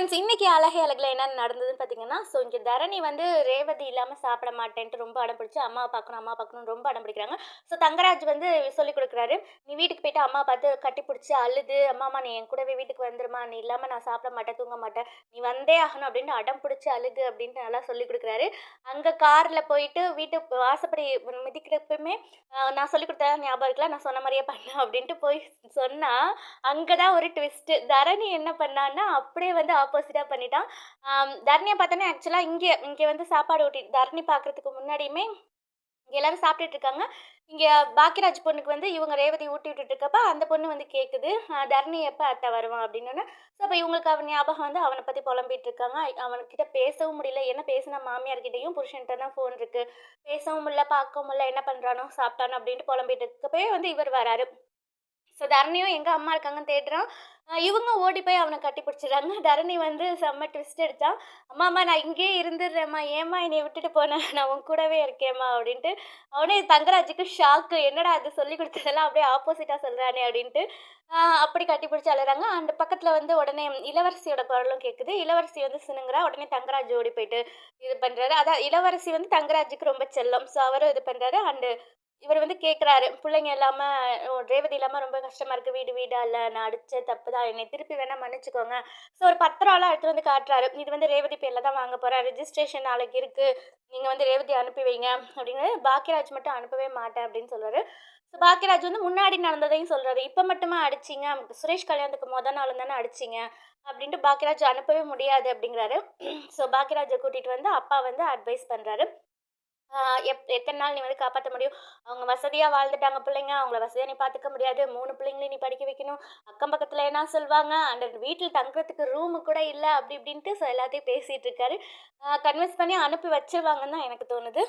Friends இன்னைக்கு அழகே அழகுல என்ன நடந்ததுன்னு பார்த்தீங்கன்னா, இங்க தரணி வந்து ரேவதி இல்லாம சாப்பிட மாட்டேன்ட்டு ரொம்ப அடம் பிடிச்சு, அம்மாவ பார்க்கணும், அம்மாவ பார்க்கணும்னு ரொம்ப அடம் பிடிக்கிறாங்க. தங்கராஜ் வந்து சொல்லிக் குடுக்குறாரு. "நீ வீட்டுக்கு போயிட்டு அம்மாவ பார்த்து கட்டிப்புடிச்சு அழுது, அம்மாம்மா நீ என் கூடவே வீட்டுக்கு வந்துரும்மா. நீ இல்லாம நான் சாப்பிட மாட்டேன், தூங்க மாட்டேன். நீ வந்தே ஆகணும்" அப்படின்னு அடம் பிடிச்சு அழுது அப்படின்ட்டு நல்லா சொல்லிக் குடுக்குறாரு. அங்க கார்ல போயிட்டு வீட்டு வாசப்படி மிதிக்கிறப்பயுமே, நான் சொல்லிக் குடுத்ததெல்லாம் ஞாபகம் இருக்குல்ல, நான் சொன்ன மாரியே பண்ணு அப்படின்ட்டு போய் சொன்னா, அங்க தான் ஒரு ட்விஸ்ட்டு. தரணி என்ன பண்ணான்னா, அப்படியே வந்து ஆப்போசிட்டா பண்ணிட்டான். தரணிய பார்த்தோன்னே ஆக்சுவலா இங்க இங்க வந்து சாப்பாடு ஊட்டி தரணி பார்க்கறதுக்கு முன்னாடியுமே இங்க எல்லாரும் சாப்பிட்டுட்டு இருக்காங்க. இங்க பாக்கியராஜ் பொண்ணுக்கு வந்து இவங்க ரேவதி ஊட்டி விட்டுட்டு இருக்கப்ப, அந்த பொண்ணு வந்து கேட்குது, "தரணி எப்ப அத்த வருவான்?" அப்படின்னோனே, அப்ப இவங்களுக்கு அவன் ஞாபகம் வந்து அவன பத்தி புலம்பிட்டு இருக்காங்க. அவன்கிட்ட பேசவும் முடியல. ஏன்னா பேசினா மாமியார்கிட்டயும், புருஷன்ட்ட தான் ஃபோன் இருக்கு. பேசவும் முடியல, பார்க்கவும் முடியல. என்ன பண்றானோ, சாப்பிட்டானோ அப்படின்ட்டு புலம்பிட்டு இருக்கப்பயே வந்து இவர் வராரு. தரணியும் எங்க அம்மா இருக்காங்கன்னு தேடுறான். இவங்க ஓடி போய் அவன கட்டிப்பிடிச்சிடுறாங்க. தரணி வந்து செம்ம ட்விஸ்ட் அடிச்சான். "அம்மா நான் இங்கேயே இருந்துடுறேன்ம்மா. ஏம்மா என்னைய விட்டுட்டு போன? நான் உன் கூடவே இருக்கேன்ம்மா" அப்படின்ட்டு. அவனே தங்கராஜுக்கு ஷாக்கு. என்னடா இது சொல்லிக் குடுத்ததெல்லாம் அப்படியே ஆப்போசிட்டா சொல்றானே அப்படின்ட்டு. அப்படி கட்டிப்பிடிச்சு அழுறாங்க. அந்த பக்கத்துல வந்து உடனே இளவரசியோட குரலும் கேட்குது. இளவரசி வந்து சிணுங்குறா. உடனே தங்கராஜ் ஓடி போயிட்டு இது பண்றாரு. அதான் இளவரசி வந்து தங்கராஜுக்கு ரொம்ப செல்லம். அவரும் இது பண்றாரு. இவரு வந்து கேட்குறாரு, "புள்ளைங்க இல்லாம ரேவதி இல்லாம ரொம்ப கஷ்டமா இருக்கு. வீடு வீடா இல்ல. நான் அடிச்ச தப்பு தான். என்னைய திருப்பி வேணா மன்னிச்சுக்கோங்க." ஒரு பத்திரம்லாம் எடுத்துட்டு வந்து காட்டுறாரு. "இது வந்து ரேவதி பேர்ல தான் வாங்க போறேன். ரெஜிஸ்ட்ரேஷன் நாளைக்கு இருக்கு. நீங்க வந்து ரேவதிய அனுப்பி வைங்க." அப்படின்னு பாக்கியராஜ் மட்டும் அனுப்பவே மாட்டேன் அப்படின்னு சொல்றாரு. பாக்கியராஜ் வந்து முன்னாடி நடந்ததையும் சொல்றாரு. "இப்ப மட்டுமா அடிச்சீங்க? சுரேஷ் கல்யாணத்துக்கு நாளும் தானே அடிச்சீங்க." அப்படின்ட்டு பாக்கியராஜ் அனுப்பவே முடியாது அப்படிங்கிறாரு. பாக்கியராஜ கூட்டிட்டு வந்து அப்பா வந்து அட்வைஸ் பண்றாரு. ஆ எத்தன நாள் நீ வந்து காப்பாத்த முடியும்? அவங்க வசதியா வாழ்ந்துட்டாங்க பிள்ளைங்க. அவங்கள வசதியா நீ பார்த்துக்க முடியாது. 3 பிள்ளைங்களையும் நீ படிக்க வைக்கணும். அக்கம் பக்கத்துல என்ன சொல்வாங்க? அந்த வீட்ல தங்குறதுக்கு ரூமு கூட இல்ல. அப்படி இப்படின்ட்டு எல்லாத்தையும் பேசிட்டு இருக்காரு. கன்வின்ஸ் பண்ணி அனுப்பி வச்சுருவாங்கன்னு தான் எனக்கு தோணுது.